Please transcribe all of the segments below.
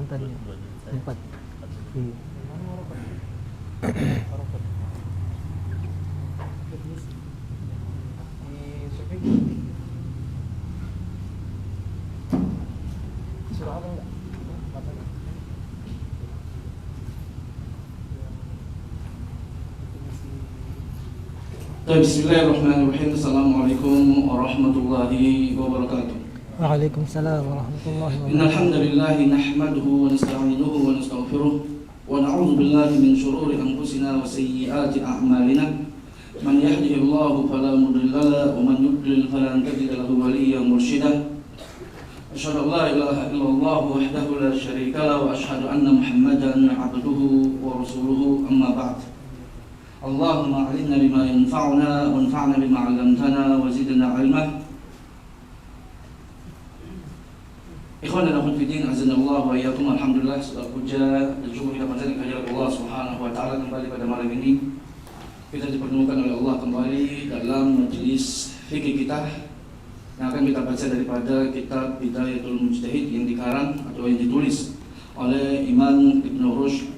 mantannya. 4. Iya. Bismillahirrahmanirrahim. Assalamualaikum warahmatullahi wabarakatuh. Waalaikumsalam warahmatullahi wabarakatuh. Innal hamdalillah nahmaduhu wa nasta'inuhu wa nastaghfiruh wa na'udzu billahi min shururi anfusina wa sayyiati a'malina. Man yahdihillahu fala mudilla lahu wa man yudlil falan tajida lahu waliyyan mursyida. Asyhadu an la ilaha illallah wahdahu la syarika lahu wa asyhadu anna Muhammadan 'abduhu wa rasuluhu, amma ba'd. Allahumma alimna bima yanfa'una wanfa'na bima 'allamtana wa zidna 'ilma. Ikhwan dan akhwat fillah, azanallahu wa iyyakum. Alhamdulillah, segala puja dan syukur kita panjatkan kehadirat Allah Subhanahu wa taala kembali pada malam ini. Kita dipertemukan oleh Allah kembali dalam majelis fikih kita yang akan kita baca daripada kitab Bidayatul Mujtahid yang dikarang atau yang ditulis oleh Imam Ibnu Rushd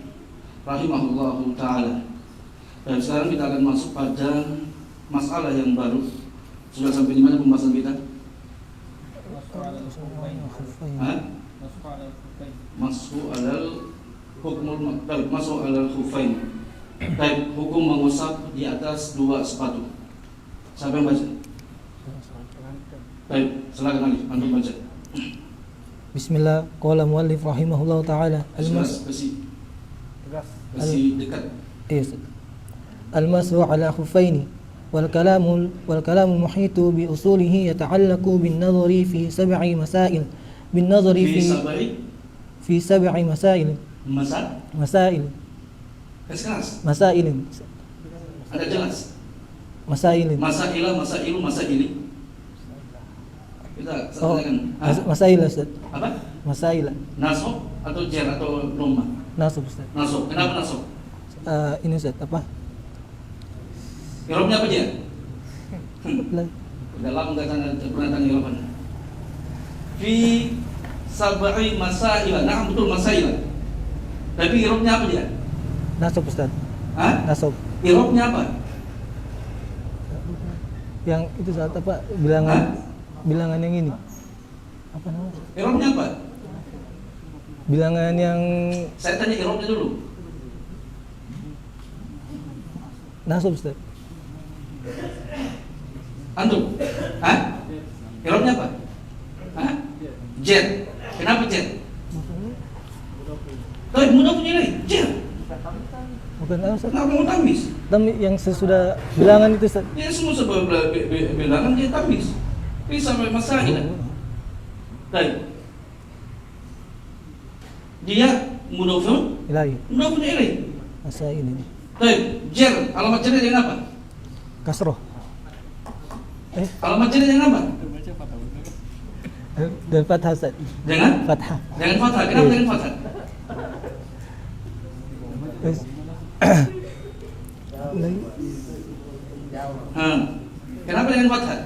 rahimahullahu taala. Dan sekarang kita akan masuk pada masalah yang baru. Sudah sampai di mana pembahasan kita? Masuk alal hukmul masuk alal khufain. Baik, hukum mengusap di atas 2 sepatu. Siapa yang baca? Baik, silakan Ali, antum baca. Bismillah, qala muallif rahimahullahu taala. Masih dekat. Yes. Al-mashu ala khuffaini wal kalamu muhitu bi usulihi yata'allaqu bin nadhari fi 7 masail. Bin nadhari fi 7 masail. Masail. Keras. Masailin. Ada jelas. Masailin. Masaili. Kita sampaikan. Masail Ustaz. Apa? Masail. Nasab atau jar atau dhamma? Nasab Ustaz. Nasab. Kenapa nasab? Ini Ustaz apa? Irobnya apa dia? Dalam pernah tanya Irobnya. Fi 7 masail. Nah, betul masail. Tapi irobnya apa dia? Nasab Ustaz. Hah? Nasab. Irobnya apa? Yang itu saat apa? Bilangan yang ini. Apa namanya? Irobnya apa? Bilangan yang Saya tanya irobnya dulu. nasab Ustaz. Antum? Hah? Irobnya apa? Hah? Jet. Kenapa jet? Tapi mudah punya lagi. Jet. Bukan Ustaz. Kenapa mau tamis? Yang sesudah bilangan itu Ustaz. Ya semua sebab bilangan dia tamis. Bisa sampai masalah. Baik. Dia mudofun Ilahi. ilaih. Masa ini. Baik. Jer. Alamat jernya dengan apa? Kasroh. Alamat jernya dengan apa? Dan fathah Ustaz. Dengan? Fathah. Dengan fathah. Kenapa dengan fathah? Kenapa dengan fathah?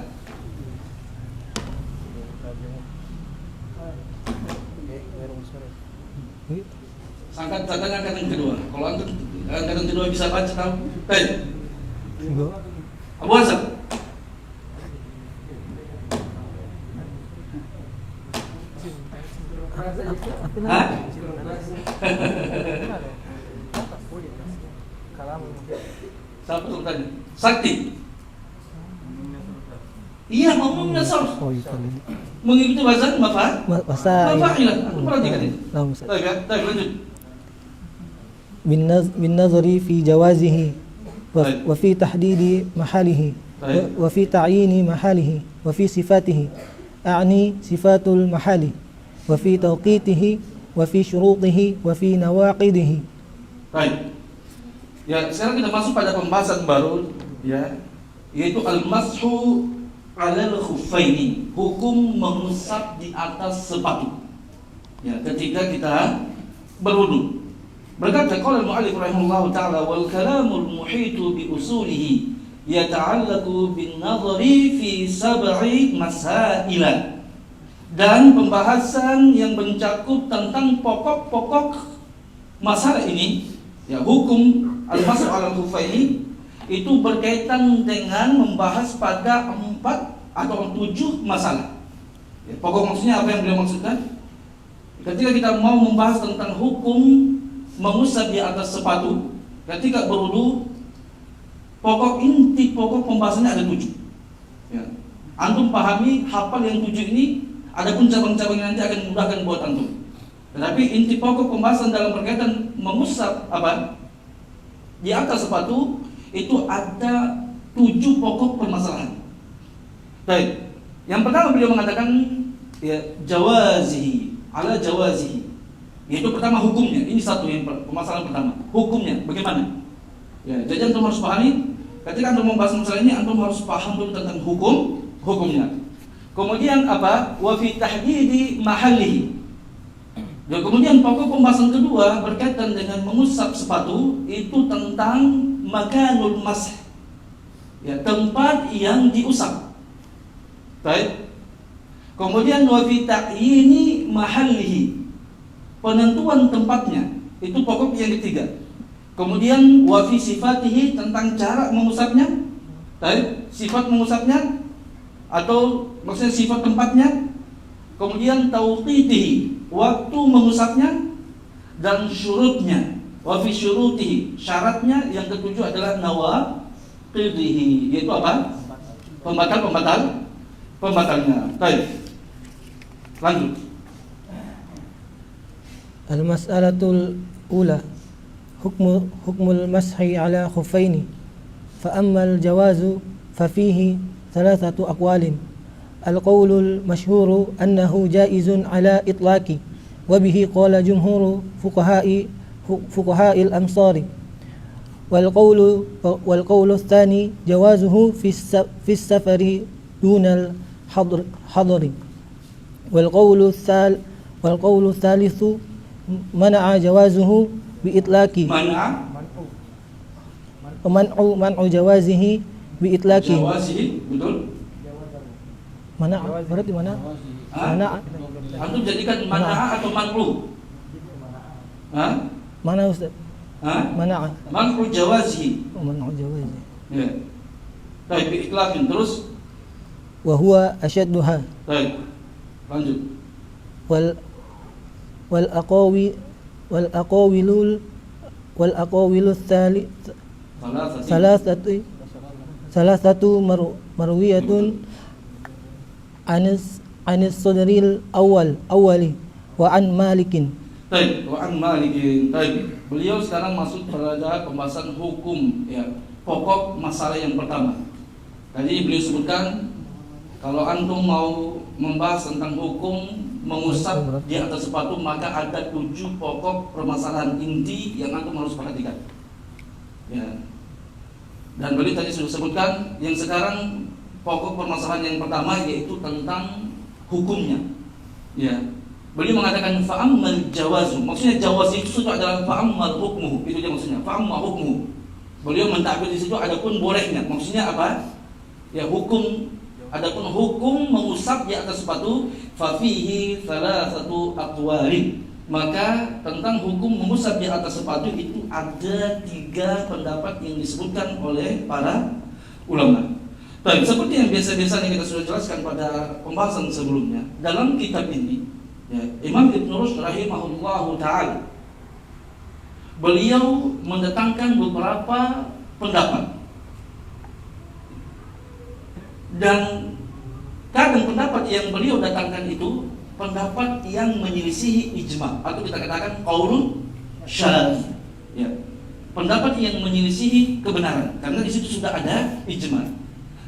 Angkat angkatan kedua. Kalau angkatan kedua bisa baca tahu. Baik. Abu Hasan. Hah? Siapa tuh tadi? Sakti. Iya, mau menasar. Oh, itu. Mengikuti wazan Masail. mafa'ilah. Aku perhatikan ini. Ustaz. Baik, lanjut. bin nazari fi jawazihi wa fi tahdidi mahalihi wa fi ta'yini mahalihi wa fi sifatihi a'ni sifatul mahali wa fi tawqitihi wa fi syurutihi wa fi nawaqidihi. Baik. Ya, sekarang kita masuk pada pembahasan baru ya, yaitu al-mashu 'alal khuffaini, hukum mengusap di atas sepatu. Ya, ketika kita berwudu. Berkata qala al-mu'allif rahimahullahu ta'ala wal kalamul muhitu bi usulihi yata'allaqu bin nadhari fi 7 masail. dan pembahasan yang mencakup tentang pokok-pokok masalah ini, ya, hukum al-mashu 'alal khuffaini itu berkaitan dengan membahas pada 4 atau 7 masalah. Ya, pokok maksudnya apa yang beliau maksudkan? Ketika kita mau membahas tentang hukum mengusap di atas sepatu ketika berwudu, pokok inti pokok pembahasannya ada 7. Ya. Antum pahami, hafal yang 7 ini. Adapun cabang-cabang yang nanti akan memudahkan buat antum. Tetapi inti pokok pembahasan dalam berkaitan mengusap apa di atas sepatu itu ada 7 pokok permasalahan. Baik. Yang pertama beliau mengatakan ya jawazihi, ala jawazihi. Yaitu pertama hukumnya. Ini satu yang permasalahan pertama. Hukumnya bagaimana? Ya, jadi antum harus pahami ketika antum membahas masalah ini, antum harus paham dulu tentang hukumnya. Kemudian apa? Wa fi tahdidi mahallihi. Dan kemudian pokok pembahasan kedua berkaitan dengan mengusap sepatu itu tentang makanul masah. Ya, tempat yang diusap. Baik. Kemudian wa fi ta'yini mahallihi. Penentuan tempatnya. Itu pokok yang ketiga. Kemudian wa fi sifatihi, tentang cara mengusapnya. Baik, sifat mengusapnya atau maksudnya sifat tempatnya. Kemudian tauqitihi, waktu mengusapnya, dan syurutnya. Wa fi syurutihi, syaratnya. Yang ketujuh adalah nawaqidihi, yaitu apa? Pembatalnya. Baik. Lanjut. Al-mas'alatul ula hukmul mashi ala khuffaini. Fa ammal jawazu fa fihi thalathatu aqwalin. Al-qawlul masyhuru annahu jaizun ala itlaqi wa bihi qala jumhuru fuqaha'il amsari. Wal qawlu tsani jawazuhu fi safari dunal hadri. Wal qawlu tsalitsu mana'a jawazuhu bi itlaqi. Man'u jawazihi bi itlaqi. Jawazihi, betul? Mana? Berarti mana? Mana? Antum jadikan mana atau man'u? Mana Ustaz? Mana? Man'u jawazihi. Man'u jawazihi. Ya. Baik, bi itlaqin. Terus wa huwa ashadduha. baik. Lanjut. Wal aqawilul salasatu marwiyatun anis sudril awali wa an malikin. Baik, wa an malikin. Baik. Beliau sekarang masuk pada pembahasan hukum, ya, pokok masalah yang pertama. Tadi beliau sebutkan kalau antum mau membahas tentang hukum mengusap di atas sepatu, maka ada 7 pokok permasalahan inti yang antum harus perhatikan. Ya. Dan beliau tadi sudah sebutkan yang sekarang pokok permasalahan yang pertama yaitu tentang hukumnya. Ya. Beliau mengatakan fa'ammal jawazu. Maksudnya jawaz itu adalah fa'ammal hukmuhu. Itu dia maksudnya. Fa'ammal hukmuhu. Beliau mentakbir di situ adapun bolehnya. Maksudnya apa? Ya, hukum. Adapun hukum mengusap di atas sepatu, fa fihi thalathatu aqwalin. Maka tentang hukum mengusap di atas sepatu itu ada 3 pendapat yang disebutkan oleh para ulama. Baik, seperti yang biasa-biasanya kita sudah jelaskan pada pembahasan sebelumnya, dalam kitab ini, ya, Imam Ibn Rushd rahimahullahu ta'ala, beliau mendatangkan beberapa pendapat. Dan kadang pendapat yang beliau datangkan itu pendapat yang menyelisihi ijma, atau kita katakan qaulun syadz, ya, pendapat yang menyelisihi kebenaran, karena di situ sudah ada ijma.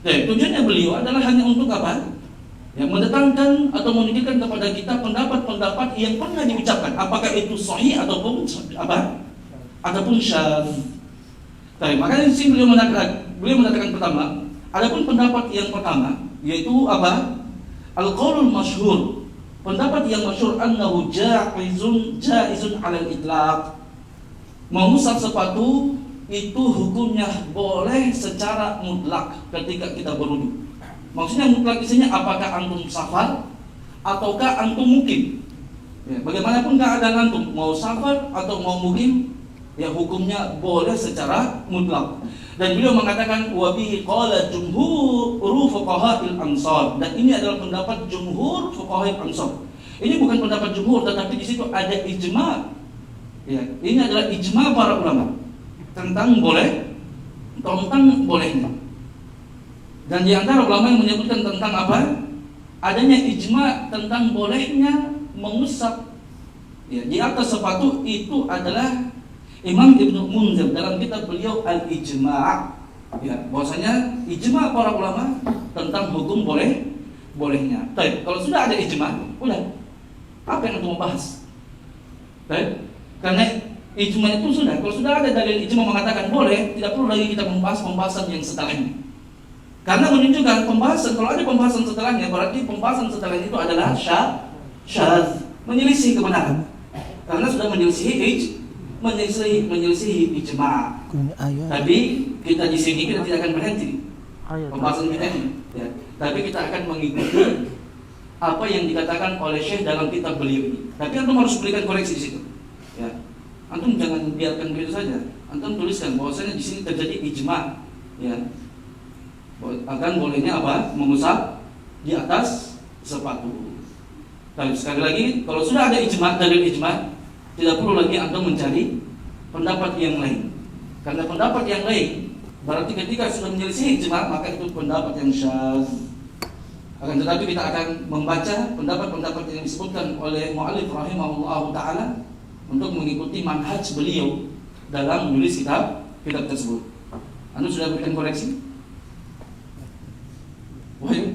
Jadi tujuannya beliau adalah hanya untuk apa? Ya, mendatangkan atau menunjukkan kepada kita pendapat-pendapat yang pernah diucapkan, apakah itu sahih ataupun apa? Ataupun syadz. Baik, makanya di sini beliau mengatakan pertama, adapun pendapat yang pertama yaitu apa? Al-qaulul masyhur. Pendapat yang masyhur annahu jaizun 'alal itlaq. Mengusap sepatu itu hukumnya boleh secara mutlak ketika kita berwudu. Maksudnya mutlak isinya apakah antum safar ataukah antum mukim. Ya, bagaimanapun keadaan antum, mau safar atau mau mukim, ya hukumnya boleh secara mutlak. Dan beliau mengatakan wa bihi qala jumhur fuqaha'il ansar, dan ini adalah pendapat jumhur fuqaha'il ansar. Ini bukan pendapat jumhur, tetapi di situ ada ijma. Ya, ini adalah ijma para ulama tentang bolehnya. Dan di antara ulama yang menyebutkan tentang apa? Adanya ijma tentang bolehnya mengusap ya, di atas sepatu itu adalah Imam Ibnu Munzir dalam kitab beliau Al-Ijma', ya, bahwasanya ijma para ulama tentang hukum bolehnya. Baik, kalau sudah ada ijma, udah apa yang untuk membahas? Baik, karena ijma itu sudah, kalau sudah ada dalil ijma mengatakan boleh, tidak perlu lagi kita membahas pembahasan yang setelahnya. Karena menunjukkan pembahasan, kalau ada pembahasan setelahnya, berarti pembahasan setelahnya itu adalah syadz, menyelisih kebenaran. Karena sudah menyelisihi ijma. Tapi kita di sini kita tidak akan berhenti pembahasan kita ini, ya. Tapi kita akan mengikuti apa yang dikatakan oleh Syekh dalam kitab beliau ini. Tapi antum harus berikan koreksi di situ. Ya. Antum jangan biarkan begitu saja. Antum tuliskan bahwasanya di sini terjadi ijma, ya. Akan bolehnya apa? Mengusap di atas sepatu. Tapi sekali lagi, kalau sudah ada ijma, dalil ijma, tidak perlu lagi antum mencari pendapat yang lain. Karena pendapat yang lain berarti ketika sudah menyelisih ijma, maka itu pendapat yang syadz. Akan tetapi kita akan membaca pendapat-pendapat yang disebutkan oleh mu'allif rahimahullahu ta'ala untuk mengikuti manhaj beliau dalam menulis kitab tersebut. Anda sudah berikan koreksi? Wahyu?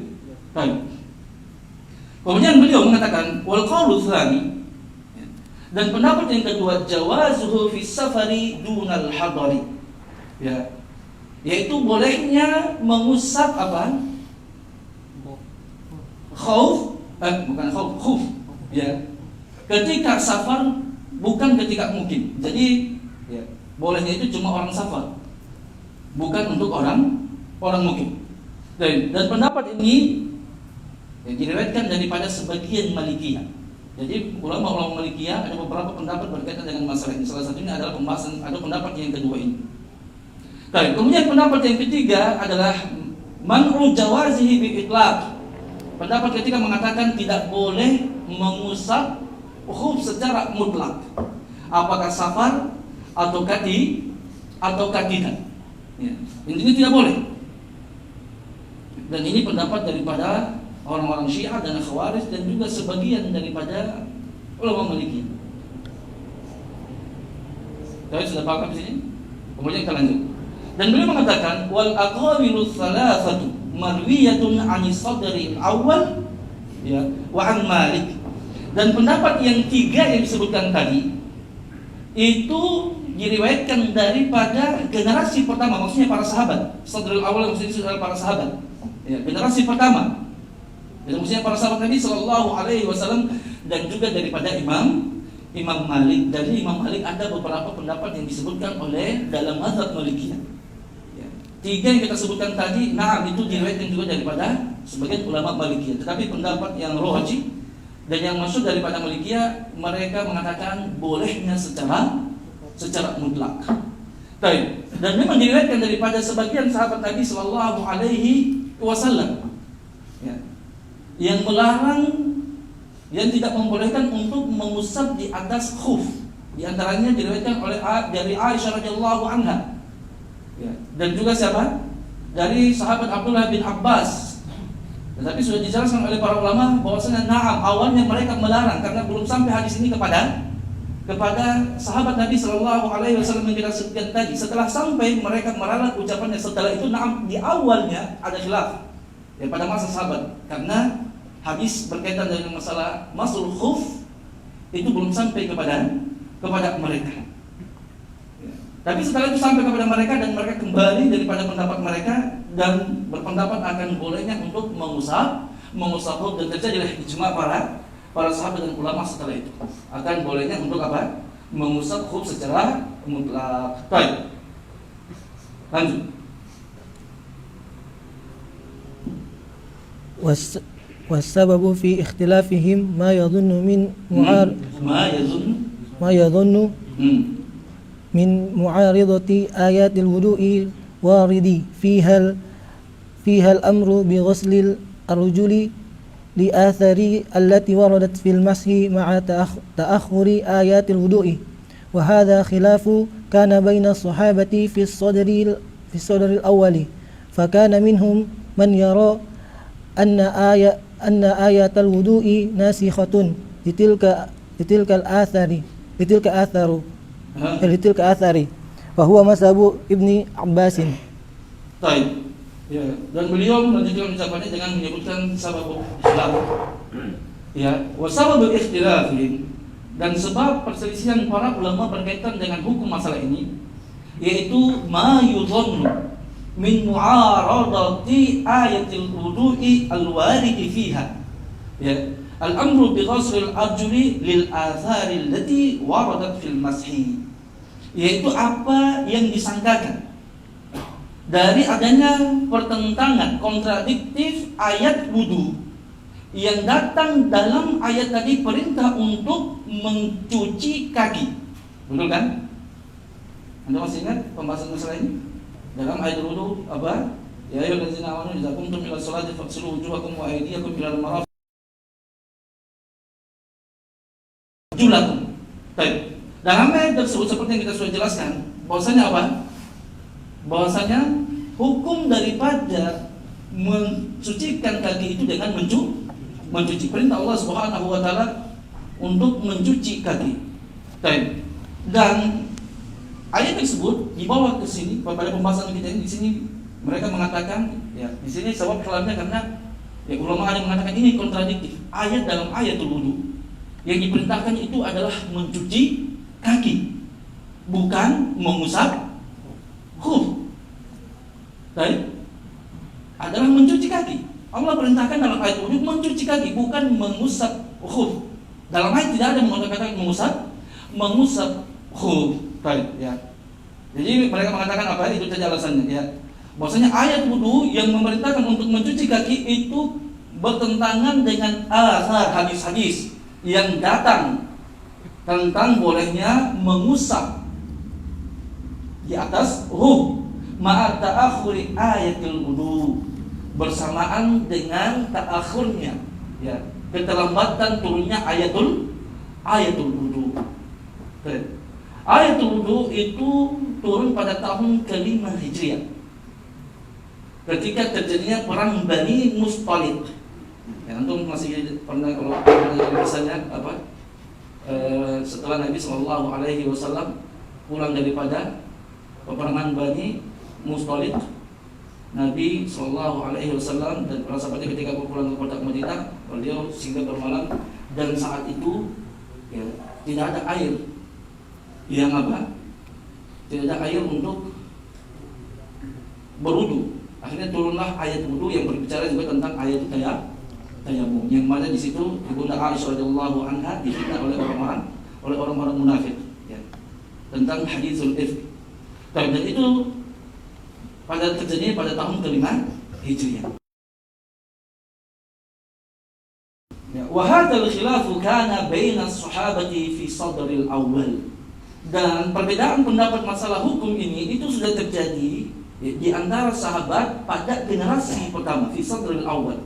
Baik. Kemudian beliau mengatakan wal qaulu tsani, dan pendapat yang kedua jawazuhu fi safari dunal hadari, ya, yaitu bolehnya mengusap apa? Khuf, ya. Ketika safar, bukan ketika mukim. Jadi, ya, bolehnya itu cuma orang safar, bukan untuk orang mukim. Dan pendapat ini yang diriwayatkan daripada sebagian Malikiyah. Jadi ulama-ulama Malikiyah ada beberapa pendapat berkaitan dengan masalah ini. Salah satunya adalah pembahasan ada pendapat yang kedua ini. Baik, kemudian pendapat yang ketiga adalah man'u jawazihi bi itlaq. Pendapat ketika mengatakan tidak boleh mengusap khuf secara mutlak. Apakah safar ataukah tidak. Ya, intinya tidak boleh. Dan ini pendapat daripada orang-orang Syiah dan Khawarij dan juga sebagian daripada ulama Maliki. Jadi sudah paham di sini? Kemudian kita lanjut. Dan beliau mengatakan wal aqawilu thalathatu marwiyatun 'ani sadri al-awwal, ya, wa an Malik. Dan pendapat yang tiga yang disebutkan tadi itu diriwayatkan daripada generasi pertama, maksudnya para sahabat. Sadri al-awwal maksudnya para sahabat. Ya, generasi pertama. Itu maksudnya para sahabat Nabi Sallallahu Alaihi Wasallam dan juga daripada Imam Malik. Dari Imam Malik ada beberapa pendapat yang disebutkan oleh dalam mazhab Malikiyah. Ya. Tiga yang kita sebutkan tadi, nah itu diriwayatkan juga daripada sebagian ulama Malikiyah. Tetapi pendapat yang rajih dan yang masuk daripada Malikiyah, mereka mengatakan bolehnya secara mutlak. Baik. Dan memang diriwayatkan daripada sebagian sahabat Nabi Sallallahu Alaihi Wasallam, ya, yang melarang, yang tidak membolehkan untuk mengusap di atas khuf. Di antaranya diriwayatkan oleh dari Aisyah radhiyallahu anha, ya, dan juga siapa? Dari sahabat Abdullah bin Abbas. Tetapi sudah dijelaskan oleh para ulama bahwasanya na'am, awalnya mereka melarang karena belum sampai hadis ini kepada sahabat Nabi Sallallahu Alaihi Wasallam yang kita sebutkan tadi. Setelah sampai mereka meralat ucapannya. Setelah itu na'am, di awalnya ada khilaf, ya, pada masa sahabat, karena hadis berkaitan dengan masalah masul khuf itu belum sampai kepada mereka. Ya. Tapi setelah itu sampai kepada mereka dan mereka kembali daripada pendapat mereka dan berpendapat akan bolehnya untuk mengusap khuf, dan terjadilah ijma para sahabat dan ulama setelah itu akan bolehnya untuk apa? Mengusap khuf secara mutlak. Baik. Lanjut. والسبب في اختلافهم ما يظن من معارضة آيات الوضوء الوارد فيها الأمر بغسل الرجل لآثار التي وردت في المسح مع تأخر آيات الوضوء، وهذا خلاف كان بين الصحابة في الصدر الأول، فكان منهم من يرى أن آيات الوضوء ناسخة لتلك الآثار وهو مذهب ابن عباس. Baik. Ya, dan beliau melanjutkan ucapannya dengan menyebutkan sabab ikhtilaf. Ya, wa sabab ikhtilafihim, dan sebab perselisihan para ulama berkaitan dengan hukum masalah ini, yaitu ma yudhannu min mu'aradati ayatil wudu'i al-waridi fiha. Ya, al-amru bi ghusl al-arjuli lil athari allati waradat fil mashi. Yaitu apa yang disangkakan dari adanya pertentangan kontradiktif ayat wudu yang datang dalam ayat tadi perintah untuk mencuci kaki. Betul kan? Anda masih ingat pembahasan masalah ini? Dalam ayat wudu apa? Ya ayyuhallazina amanu idza qumtum ila sholati faghsilu wujuhakum wa aydiyakum ila al-marafiq. Julakum. Baik. Dalam ayat tersebut seperti yang kita sudah jelaskan, bahwasanya apa? Bahwasanya hukum daripada mencucikan kaki itu dengan mencuci. Perintah Allah Subhanahu wa taala untuk mencuci kaki. Baik. Dan ayat tersebut dibawa ke sini pada pembahasan kita ini. Di sini mereka mengatakan, ya, di sini sebab kelamnya karena ya, ulama ada mengatakan ini kontradiktif. Ayat dalam ayatul wudu yang diperintahkan itu adalah mencuci kaki, bukan mengusap khuf. Baik, adalah mencuci kaki. Allah perintahkan dalam ayat wudu mencuci kaki, bukan mengusap khuf. Dalam ayat tidak ada mengatakan mengusap khuf. Baik, ya. Jadi mereka mengatakan apa? Itu saja alasannya, ya. Bahwasanya ayat wudu yang memerintahkan untuk mencuci kaki itu bertentangan dengan asar hadis-hadis yang datang tentang bolehnya mengusap di atas ma'a ta'akhuri ayatul wudu, bersamaan dengan ta'akhurnya, ya, keterlambatan turunnya ayatul wudu. Ayatul wudu itu turun pada tahun ke-5 Hijriah ketika terjadinya perang Bani Mustaliq. Ya, antum masih pernah kalau misalnya apa? Setelah Nabi SAW pulang daripada peperangan Bani Mustaliq, Nabi SAW dan para sahabatnya ketika pulang ke kota Madinah, beliau singgah bermalam, dan saat itu ya, tidak ada air yang apa? Tidak ada air untuk berwudu. Akhirnya turunlah ayat wudu yang berbicara juga tentang ayat tayamum, yang mana di situ Ibunda Aisyah radhiyallahu anha difitnah oleh orang-orang munafik, ya, tentang haditsul ifk. Dan itu pada terjadi pada tahun ke-5 Hijriah. Ya, wa hadzal khilafu kana baina as-sahabati fi sadril awwal. Dan perbedaan pendapat masalah hukum ini itu sudah terjadi di antara sahabat pada generasi pertama, fi sadril awwal.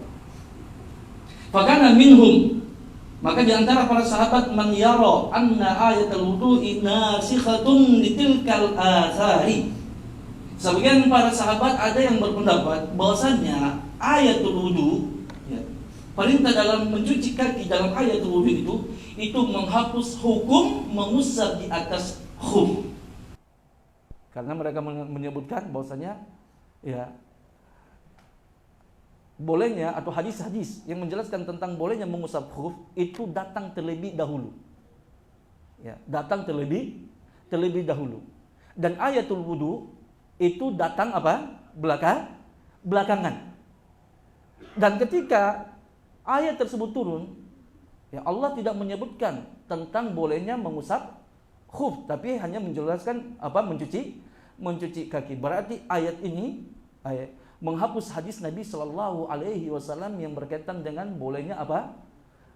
Fakana minhum, maka di antara para sahabat man yara anna ayatul wudu'i nasikhatun litilkal athari. Sebagian para sahabat ada yang berpendapat bahwasanya ayatul wudu, ya, perintah dalam mencuci kaki dalam ayatul wudu itu menghapus hukum mengusap di atas khuf. Karena mereka menyebutkan bahwasanya ya bolehnya atau hadis-hadis yang menjelaskan tentang bolehnya mengusap khuf itu datang terlebih dahulu. Ya, datang terlebih dahulu. Dan ayatul wudu itu datang apa? Belakangan. Dan ketika ayat tersebut turun, ya, Allah tidak menyebutkan tentang bolehnya mengusap khuf, tapi hanya menjelaskan apa? Mencuci kaki. Berarti ayat ini menghapus hadis Nabi Shallallahu Alaihi Wasallam yang berkaitan dengan bolehnya apa?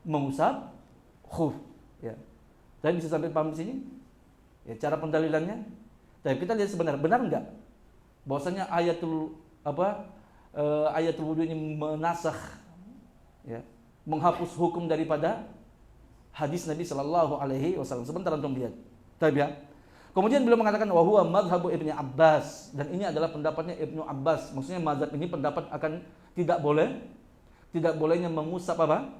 Mengusap khuf. Ya. Tapi bisa sampai paham di sini? Ya, cara pendalilannya. Tapi kita lihat sebenarnya benar enggak bahwasanya ayatul wudu ini menasakh, ya, menghapus hukum daripada hadis Nabi Shallallahu Alaihi Wasallam. Sebentar antum lihat. Tapi ya. Kemudian beliau mengatakan wa huwa madhabu Ibnu Abbas, dan ini adalah pendapatnya Ibnu Abbas. Maksudnya mazhab ini pendapat akan tidak bolehnya mengusap apa?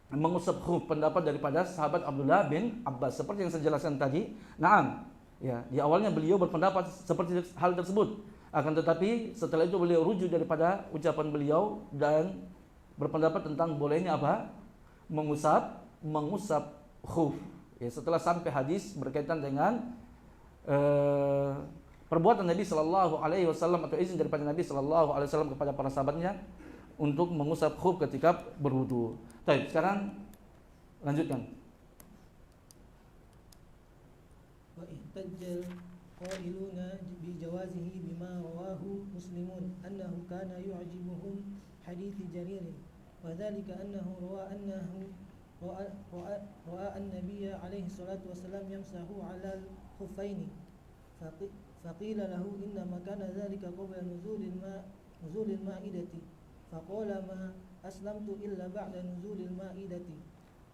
Mengusap khuf, pendapat daripada sahabat Abdullah bin Abbas. Seperti yang saya jelaskan tadi. Naam. Ya, di awalnya beliau berpendapat seperti hal tersebut. Akan tetapi setelah itu beliau rujuk daripada ucapan beliau dan berpendapat tentang bolehnya apa? Mengusap khuf. Ya, setelah sampai hadis berkaitan dengan perbuatan Nabi Shallallahu Alaihi Wasallam atau izin daripada Nabi Shallallahu Alaihi Wasallam kepada para sahabatnya untuk mengusap khuf ketika berwudu. Baik, sekarang lanjutkan. Wa ihtajjal qailuna bi jawazihi bima rawahu muslimun annahu kana yu'jibuhum hadits Jarir wa dhalika annahu ra'a an-nabiy alaihi salatu wasallam yamsahu 'ala al-khuffaini faqila lahu inna ma kana dhalika qabla nuzul al-ma'idati faqala ma aslamtu illa ba'da nuzul al-ma'idati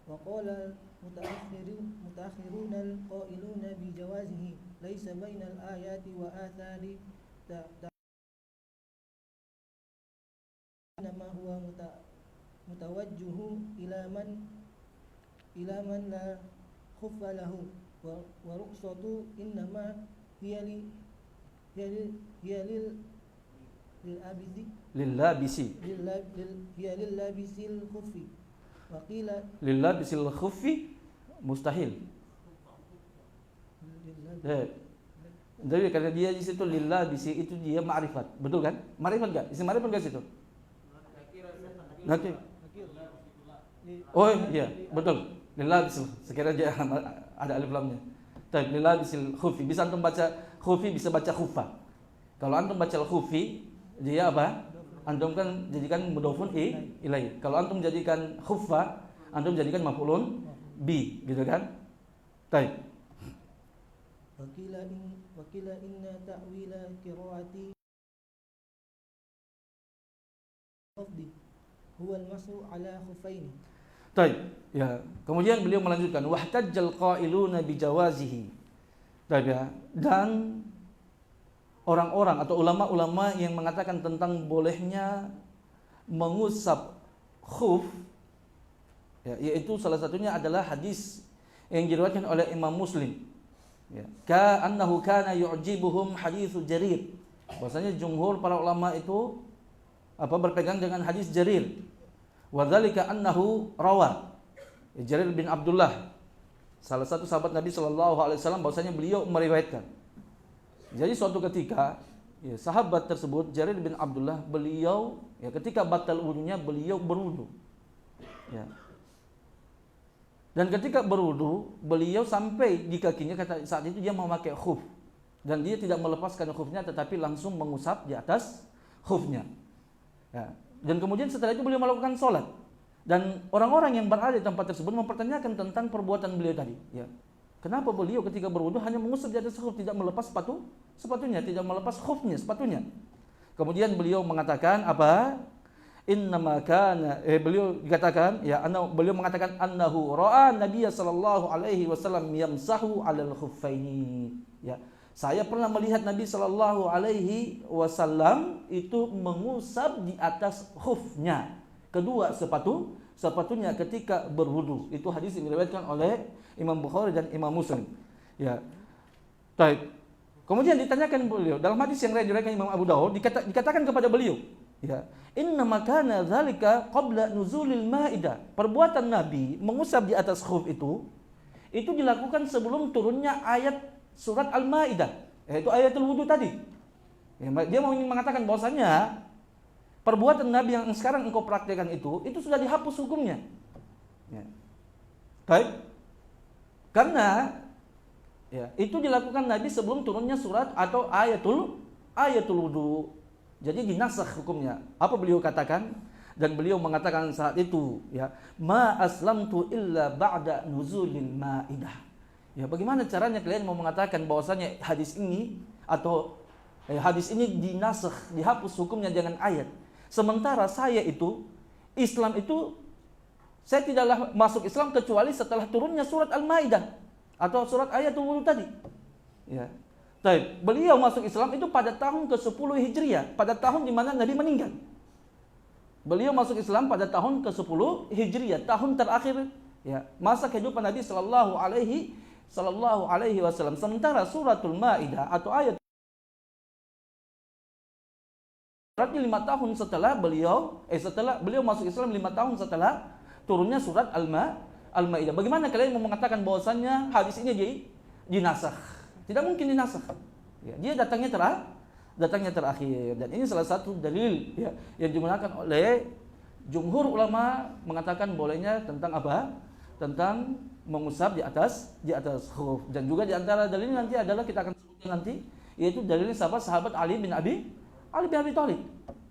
wa qala mutaakhirun al-qailuna bi jawazihi laysa baina al-ayati wa athari ma huwa mutawajjihu ila man la khuffa lahu wa ruqsatu innama hiya lillabisil khuffi wa qila Lillabisil khuffi mustahil. Jadi karena dia di situ lillabisi itu dia ma'rifat, betul kan? Ma'rifat enggak? Isim ma'rifat enggak situ? Nakir. Oh iya, betul. Lillabisil. Sekiranya dia ada alif lamnya. Tapi lillabisil khuffi. Bisa antum baca khuffi, bisa baca khuffa. Kalau antum baca khuffi, dia apa? Antum kan jadikan mudhofun ilaihi. Kalau antum jadikan khuffa, antum jadikan maf'ulun bi, gitu kan? Baik. Wakila inna ta'wila qiraati qafdi huwa al-mashu ala khuffaini. Baik. Ya, kemudian beliau melanjutkan wahtajjal qailuna bi jawazihi. Baik ya. Dan orang-orang atau ulama-ulama yang mengatakan tentang bolehnya mengusap khuf, ya, yaitu salah satunya adalah hadis yang diriwayatkan oleh Imam Muslim. Ya, ka annahu kana yu'jibuhum haditsu Jarir. Bahwasanya jumhur para ulama itu berpegang dengan hadis Jarir. Wa dzalika annahu rawa. Jarir bin Abdullah, salah satu sahabat Nabi sallallahu alaihi wasallam, bahwasanya beliau meriwayatkan. Jadi suatu ketika, ya, sahabat tersebut Jarir bin Abdullah, beliau, ya, ketika batal wudunya beliau berwudu. Ya. Dan ketika berwudu, beliau sampai di kakinya, kata saat itu dia memakai khuf dan dia tidak melepaskan khufnya tetapi langsung mengusap di atas khufnya. Ya. Dan kemudian setelah itu beliau melakukan sholat. Dan orang-orang yang berada di tempat tersebut mempertanyakan tentang perbuatan beliau tadi. Ya. Kenapa beliau ketika berwudu hanya mengusap di atas khuf, tidak melepas sepatunya, tidak melepas khufnya, sepatunya. Kemudian beliau mengatakan apa? Innama kana, beliau dikatakan, ya, beliau mengatakan annahu ra'a Nabiy sallallahu alaihi wasallam yamsahu 'alal khuffaini. Ya. Saya pernah melihat Nabi Shallallahu Alaihi Wasallam itu mengusap di atas khufnya, kedua sepatunya ketika berwudu. Itu hadis yang diriwayatkan oleh Imam Bukhari dan Imam Muslim. Ya, baik. Kemudian ditanyakan beliau dalam hadis yang diriwayatkan Imam Abu Dawud, dikatakan kepada beliau, ya, inna makana dzalika qabla nuzulil ma'idah. Perbuatan Nabi mengusap di atas khuf itu dilakukan sebelum turunnya ayat surat Al-Maidah, yaitu ayatul wudu tadi. Ya, dia mau mengatakan bahwasanya perbuatan Nabi yang sekarang engkau praktekkan itu sudah dihapus hukumnya. Ya. Baik. Karena, ya, itu dilakukan Nabi sebelum turunnya surat atau ayatul wudu. Jadi dinasakh hukumnya. Apa beliau katakan? Dan beliau mengatakan saat itu, ya, ma aslamtu illa ba'da nuzulil maidah. Ya, bagaimana caranya kalian mau mengatakan bahwasanya hadis ini atau hadis ini dinasakh, dihapus hukumnya dengan ayat. Sementara saya itu Islam itu saya tidaklah masuk Islam kecuali setelah turunnya surat Al-Maidah atau surat ayatul wudu tadi. Ya. Baik, beliau masuk Islam itu pada tahun ke-10 Hijriah, pada tahun di mana Nabi meninggal. Beliau masuk Islam pada tahun ke-10 Hijriah, tahun terakhir ya, masa kehidupan Nabi sallallahu alaihi wasallam. Sementara suratul Maidah atau ayat 5 tahun setelah beliau masuk Islam, 5 tahun setelah turunnya surat Al-Maidah. Bagaimana kalian mau mengatakan bahwasannya hadis ini dinasakh? Tidak mungkin dinasakh. Ya, dia datangnya terakhir, dan ini salah satu dalil ya, yang digunakan oleh jumhur ulama mengatakan bolehnya tentang apa? Tentang mengusap di atas khuf. Dan juga di antara dalil nanti adalah kita akan sebutkan nanti, yaitu dalilnya sahabat Ali bin Abi Thalib.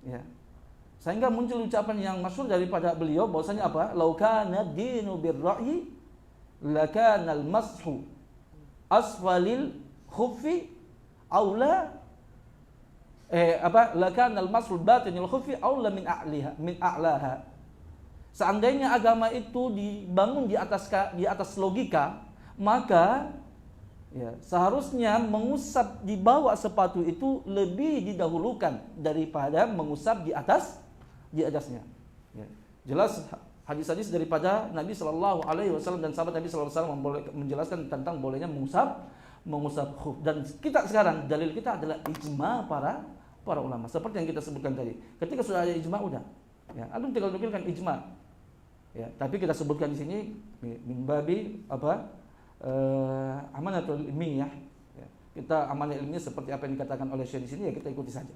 Ya. Sehingga muncul ucapan yang masyhur daripada beliau bahwasanya apa? Lau kana dinu birra'yi lakana al-mashu asfalil khuffi aula lakana al-mashu batinil khuffi aula min a'laha. Seandainya agama itu dibangun di atas logika, maka ya, seharusnya mengusap di bawah sepatu itu lebih didahulukan daripada mengusap di atasnya. Ya. Jelas hadis-hadis daripada Nabi Shallallahu Alaihi Wasallam dan sahabat Nabi Shallallahu Alaihi Wasallam menjelaskan tentang bolehnya mengusap khuf. Dan kita sekarang dalil kita adalah ijma para ulama. Seperti yang kita sebutkan tadi. Ketika sudah ada ijma udah. Ya, antum tinggal nukilkan ijma. Ya, tapi kita sebutkan di sini min babi amanatul ilmiyah. Ya, kita amanah ilmiah seperti apa yang dikatakan oleh Syekh di sini, ya kita ikuti saja.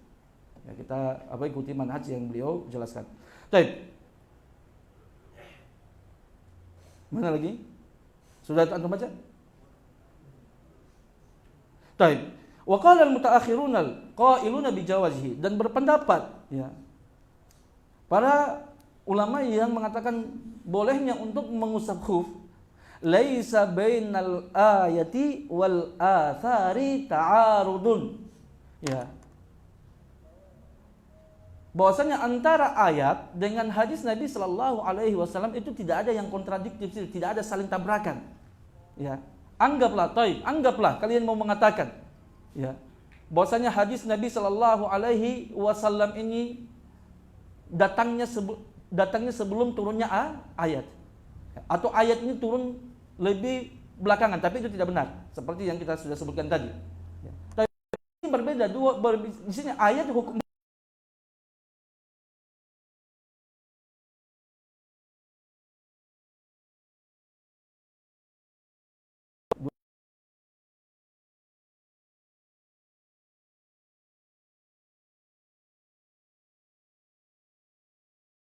Ya, kita ikuti manhaj yang beliau jelaskan. Baik. Mana lagi? Sudah antum baca? Baik. Wa qala al-mutaakhirun qailuna bi jawazihi, dan berpendapat ya, para ulama yang mengatakan bolehnya untuk mengusap khuf, laisa bainal ayati wal athari ta'arudun. Ya. Bahwasanya antara ayat dengan hadis Nabi sallallahu alaihi wasallam itu tidak ada yang kontradiktif, tidak ada saling tabrakan. Ya. Anggaplah kalian mau mengatakan ya, bahwasanya hadis Nabi sallallahu alaihi wasallam ini datangnya sebelum turunnya ayat, atau ayat ini turun lebih belakangan, tapi itu tidak benar seperti yang kita sudah sebutkan tadi. Ya. Tapi ini berbeda di sini ayat hukum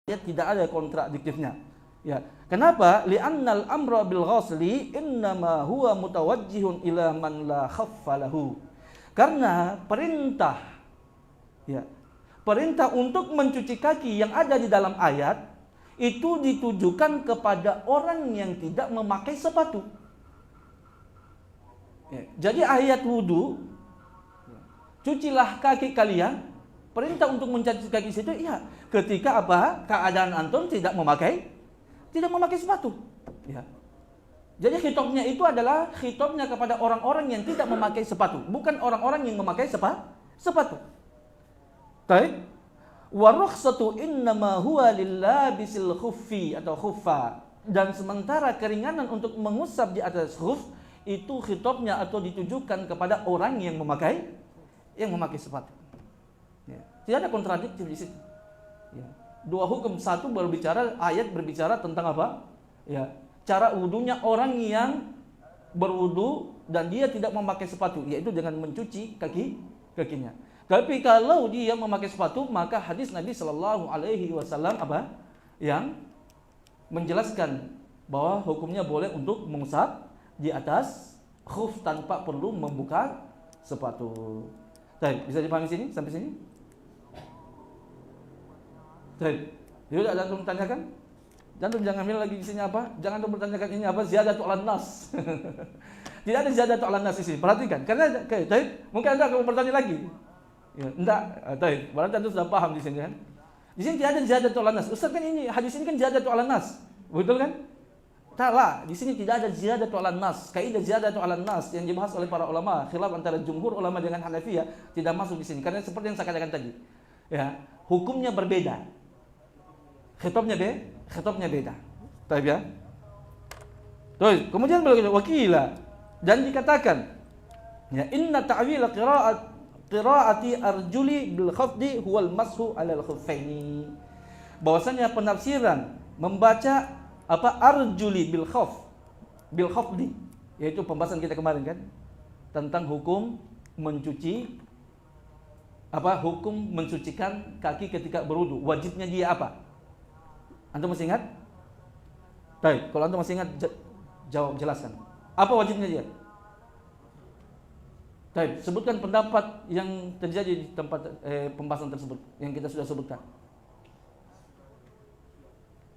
tidak ada kontradiktifnya. Ya, kenapa? Li'annal amra bil ghasli innama huwa mutawajjihun ila man la khaffalahu. Karena perintah untuk mencuci kaki yang ada di dalam ayat itu ditujukan kepada orang yang tidak memakai sepatu. Ya, jadi ayat wudu, cucilah kaki kalian, perintah untuk mencuci kaki situ, iya, ketika apa? Keadaan antum tidak memakai sepatu. Ya. Jadi khitabnya itu adalah khitabnya kepada orang-orang yang tidak memakai sepatu, bukan orang-orang yang memakai sepatu. Baik. Wa rukhsatu innama huwa lillabisil khuffi atau khuffa. Dan sementara keringanan untuk mengusap di atas khuf itu khitabnya atau ditujukan kepada orang yang memakai sepatu. Ya. Tidak ada kontradiktif di situ. Ya. Dua hukum, satu ayat berbicara tentang apa? Ya, cara wudunya orang yang berwudu dan dia tidak memakai sepatu, yaitu dengan mencuci kakinya. Tapi kalau dia memakai sepatu, maka hadis Nabi Shallallahu Alaihi Wasallam apa? Yang menjelaskan bahwa hukumnya boleh untuk mengusap di atas khuf tanpa perlu membuka sepatu. Baik, bisa dipahami sini sampai sini? Baik. Jadi ada antum tanyakan? Antum jangan ambil lagi isinya apa? Jangan antum bertanyakan ini apa? Ziyadatu 'alan nas. Tidak ada ziyadatu 'alan nas di sini. Perhatikan. Karena mungkin Anda akan bertanya lagi. Ya, enggak. Baik. Berarti antum sudah paham di sini kan? Di sini tidak ada ziyadatu 'alan nas. Ustaz kan ini hadis ini kan ziyadatu 'alan nas. Betul kan? Salah, di sini tidak ada ziyadatu 'alan nas. Kaidah ziyadatu 'alan nas yang dibahas oleh para ulama, khilaf antara jumhur ulama dengan Hanafiyah tidak masuk di sini. Karena seperti yang saya katakan tadi. Ya, hukumnya berbeda. Khitabnya beda. Baik ya. Terus kemudian beliau wakila dan dikatakan ya inna ta'wil qiraati arjuli bil khafdi huwal mashu 'alal khuffaini. Bahwasanya penafsiran membaca arjuli bil khafdi, yaitu pembahasan kita kemarin kan tentang hukum mensucikan kaki ketika berwudu. Wajibnya dia apa? Antum masih ingat? Baik, kalau antum masih ingat jawab, jelaskan. Apa wajibnya dia? Baik, sebutkan pendapat yang terjadi di tempat pembahasan tersebut yang kita sudah sebutkan.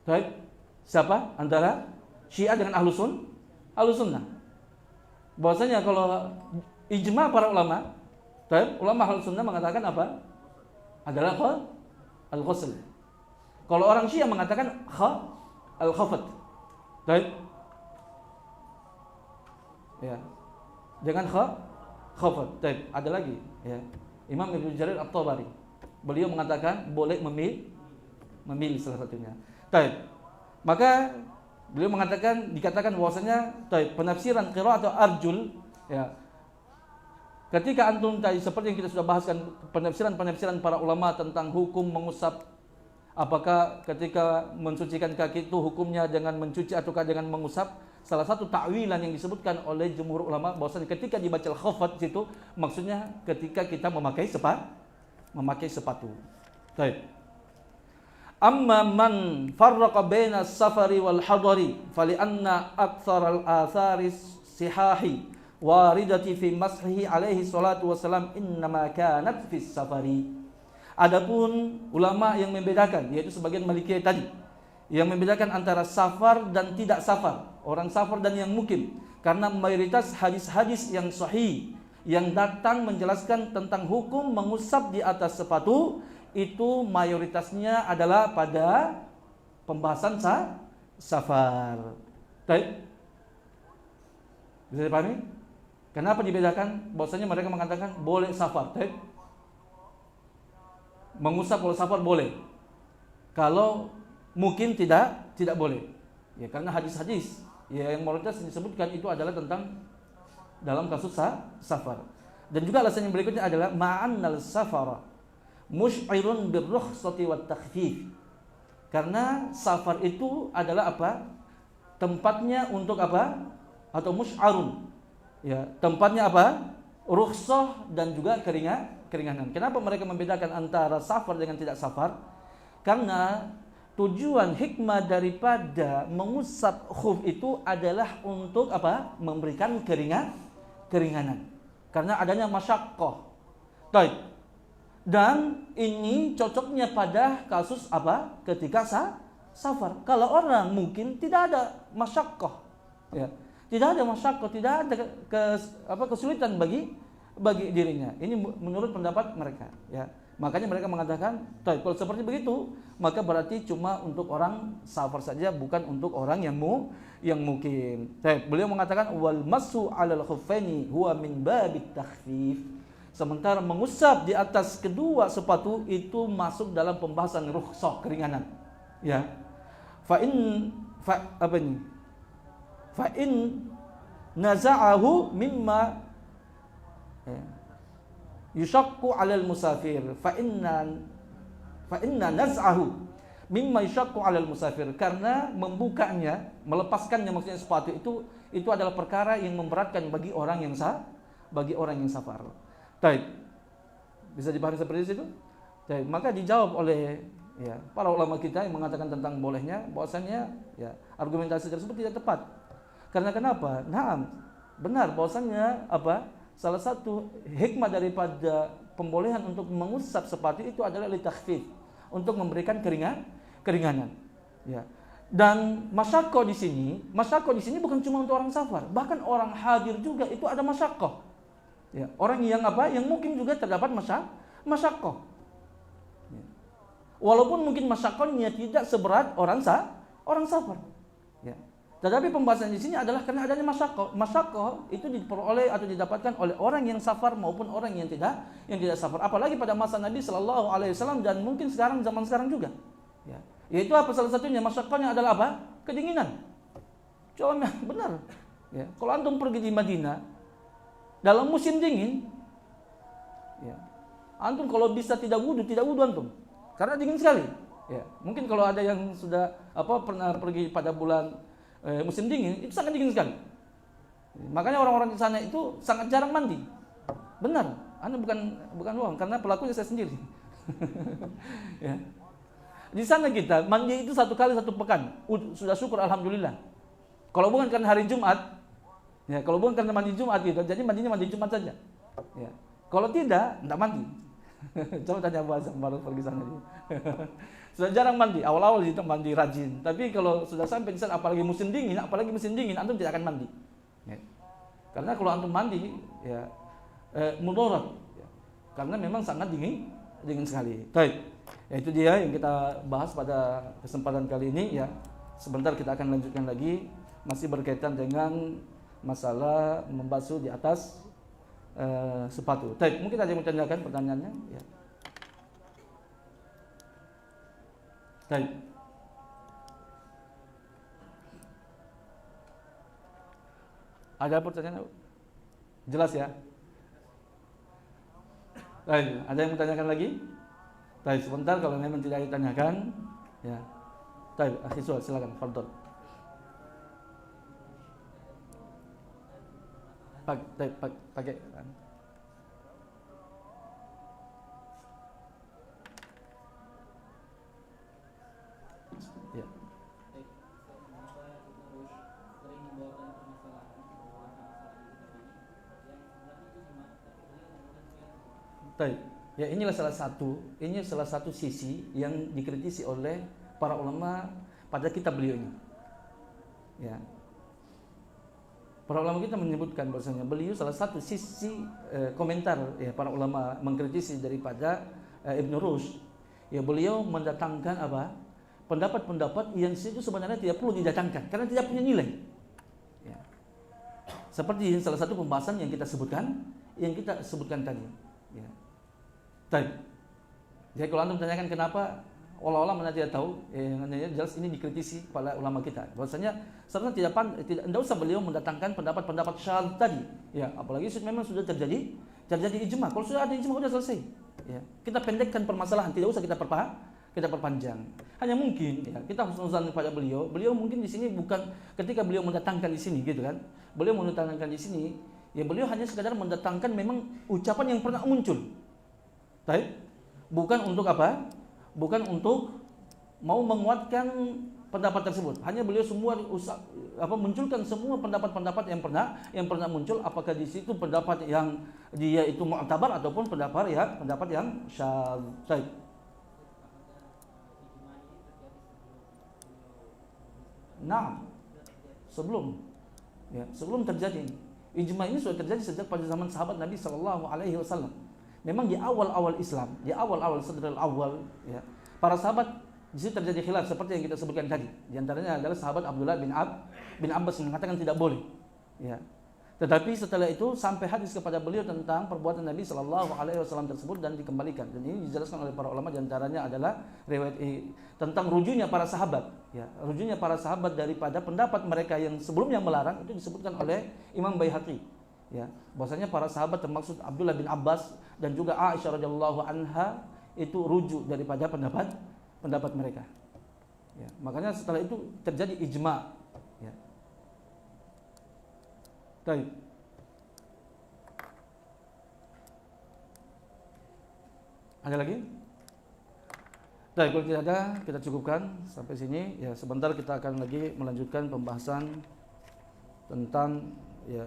Baik, siapa? Antara Syiah dengan Ahlus Sunnah. Bahwasanya kalau ijma para ulama, ulama Ahlus Sunnah mengatakan apa? Adalah al-ghusl. Kalau orang Syiah mengatakan al-khafat. Baik. Ya. Dengan khafat. Baik, ada lagi ya. Imam Ibnu Jarir At-Tabari. Beliau mengatakan boleh memilih salah satunya. Baik. Maka beliau dikatakan bahwasanya penafsiran qiraat atau arjul ya. Ketika antum tadi seperti yang kita sudah bahaskan penafsiran para ulama tentang hukum mengusap, apakah ketika mensucikan kaki itu hukumnya dengan mencuci ataukah dengan mengusap? Salah satu ta'wilan yang disebutkan oleh jumhur ulama bahwasanya ketika dibaca al-khafat situ maksudnya ketika kita memakai sepatu. Baik. Amma man farraqa baina as-safari wal hadari fali anna aktsar al-athari sihahi waridati fi mashihi alaihi salatu wassalam innama kanat fi safari. Adapun ulama yang membedakan, yaitu sebagian Malikiyah tadi, yang membedakan antara safar dan tidak safar, orang safar dan yang mukim, karena mayoritas hadis-hadis yang sahih yang datang menjelaskan tentang hukum mengusap di atas sepatu itu mayoritasnya adalah pada pembahasan safar. Baik. Bisa dipahami? Kenapa dibedakan? Bahwasanya mereka mengatakan boleh safar. Baik. Mengusap kalau safar boleh. Kalau mungkin tidak boleh. Ya karena hadis-hadis ya yang mayoritas disebutkan itu adalah tentang dalam kasus safar. Dan juga alasan yang berikutnya adalah ma'annal safara musy'irun birrukhsati wat takhfif. Karena safar itu adalah apa? Tempatnya untuk apa? Atau musy'arun. Ya, tempatnya apa? Rukhsah dan juga keringanan. Kenapa mereka membedakan antara safar dengan tidak safar? Karena tujuan hikmah daripada mengusap khuf itu adalah untuk apa? Memberikan keringanan. Karena adanya masyaqqah. Baik. Dan ini cocoknya pada kasus apa? Ketika safar. Kalau orang mungkin tidak ada masyaqqah. Ya. Tidak ada masyaqqah, tidak ada kesulitan bagi dirinya. Ini menurut pendapat mereka, ya. Makanya mereka mengatakan, kalau seperti begitu, maka berarti cuma untuk orang safar saja, bukan untuk orang yang mukim. Beliau mengatakan wal masu 'alal khuffaini huwa min babit takhfif. Sementara mengusap di atas kedua sepatu itu masuk dalam pembahasan rukhsah, keringanan. Ya. Fa in naza'ahu mimma yushaqqu 'alal musafir fa inna naz'ahu mimma yushaqqu 'alal musafir, karena membukanya, melepaskannya maksudnya sepatu itu adalah perkara yang memberatkan bagi orang yang safar. Baik. Bisa dipahami seperti itu? Baik, maka dijawab oleh ya para ulama kita yang mengatakan tentang bolehnya, bahwasanya ya argumentasi tersebut tidak tepat. Karena kenapa? Benar bahwasanya apa? Salah satu hikmah daripada pembolehan untuk mengusap sepatu itu adalah litakhfif, untuk memberikan keringanan. Ya. Dan masyakkoh di sini bukan cuma untuk orang safar, bahkan orang hadir juga itu ada masyakkoh. Ya, orang yang yang mungkin juga terdapat masyakkoh. Ya. Walaupun mungkin masyakohnya tidak seberat orang safar. Ya. Tetapi pembahasan di sini adalah karena adanya masyakkoh. Masyakkoh itu diperoleh atau didapatkan oleh orang yang safar maupun orang yang tidak safar. Apalagi pada masa Nabi Shallallahu Alaihi Wasallam dan mungkin zaman sekarang juga. Ya. Yaitu apa salah satunya masyakohnya adalah apa? Kedinginan. Contohnya benar. Ya. Kalau antum pergi di Madinah dalam musim dingin, ya, antum kalau bisa tidak wudu antum, karena dingin sekali. Ya. Mungkin kalau ada yang sudah pernah pergi pada bulan musim dingin, itu sangat dingin sekali. Makanya orang-orang di sana itu sangat jarang mandi. Benar. Anda bukan bohong, karena pelakunya saya sendiri. Ya. Di sana kita mandi itu 1 kali 1 pekan. Sudah syukur alhamdulillah. Kalau bukan karena hari Jumat, ya, kalau bukan karena mandi Jumat gitu, jadi mandinya mandi Jumat saja. Ya. Kalau tidak mandi. Coba tanya Abu Azam baru pergi sana. Sudah jarang mandi. Awal-awal itu mandi rajin. Tapi kalau sudah sampai di sana, apalagi musim dingin, antum tidak akan mandi. Ya. Karena kalau antum mandi, ya mudarat. Ya. Karena memang sangat dingin sekali. Baik. Ya, itu dia yang kita bahas pada kesempatan kali ini ya. Sebentar kita akan lanjutkan lagi, masih berkaitan dengan masalah membasuh di atas sepatu. Baik, mungkin ada yang mau tanyakan pertanyaannya ya. Baik. Ada pertanyaan? Jelas ya? Baik, ada yang mau tanyakan lagi? Baik, sebentar kalau memang tidak ditanyakan, ya. Baik, akhirnya silakan, fardhon. Pakai. Ya. Baik. Ya, inilah salah satu sisi yang dikritisi oleh para ulama pada kitab beliau ini. Ya. Para ulama kita menyebutkan bahwasanya beliau salah satu sisi komentar ya para ulama mengkritisi daripada Ibn Rushd. Ya, beliau mendatangkan pendapat-pendapat yang itu sebenarnya tidak perlu didatangkan karena tidak punya nilai. Ya. Seperti salah satu pembahasan yang kita sebutkan tadi. Ya. Baik. Jadi kalau antum tanyakan kenapa olah-olah mana tidak tahu, jelas ini dikritisi oleh ulama kita. Bahwasanya sebenarnya tidak usah beliau mendatangkan pendapat-pendapat syadz tadi. Ya, apalagi memang sudah terjadi ijma. Kalau sudah ada ijma sudah selesai. Ya, kita pendekkan permasalahan, tidak usah kita perpanjang. Hanya mungkin ya, kita husnuzan kepada beliau. Beliau mungkin di sini bukan ketika beliau mendatangkan di sini gitu kan. Beliau mendatangkan di sini, ya beliau hanya sekadar mendatangkan memang ucapan yang pernah muncul. Baik, bukan untuk bukan untuk mau menguatkan pendapat tersebut. Hanya beliau semua munculkan semua pendapat-pendapat yang pernah muncul, apakah di situ pendapat yang dia itu mu'tabar ataupun pendapat yang syadz. Nah, sebelum terjadi ijma ini sudah terjadi sejak pada zaman sahabat Nabi Shallallahu Alaihi Wasallam. Memang di awal-awal Islam, di awal-awal sadrul awal, ya, para sahabat di situ terjadi khilaf seperti yang kita sebutkan tadi. Di antaranya adalah sahabat Abdullah bin Abbas yang mengatakan tidak boleh. Ya. Tetapi setelah itu sampai hadis kepada beliau tentang perbuatan Nabi Shallallahu Alaihi Wasallam tersebut dan dikembalikan. Dan ini dijelaskan oleh para ulama, di antaranya adalah riwayat tentang rujuknya para sahabat. Ya, rujuknya para sahabat daripada pendapat mereka yang sebelumnya melarang itu disebutkan oleh Imam Baihaqi. Ya, bahwasanya para sahabat termaksud Abdullah bin Abbas dan juga Aisyah radhiyallahu anha itu rujuk daripada pendapat mereka. Ya, makanya setelah itu terjadi ijma. Ya. Baik. Ada lagi? Baik, kalau tidak ada kita cukupkan sampai sini. Ya, sebentar kita akan lagi melanjutkan pembahasan tentang ya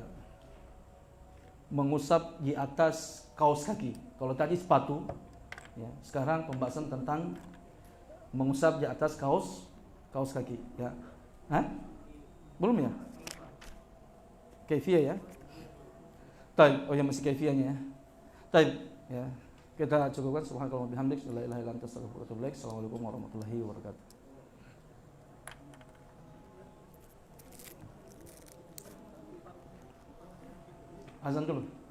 mengusap di atas kaos kaki. Kalau tadi sepatu, ya, sekarang pembahasan tentang mengusap di atas kaos kaki, ya. Hah? Belum ya? Kaifiyah ya? Taib, oh ya masih kaifiyahnya ya. Taib, ya. Kita cukupkan. Subhanakallahumma bihamdik, la ilaha illa anta, astaghfiruka wa atubu ilaik. Assalamualaikum warahmatullahi wabarakatuh. Azan dulu.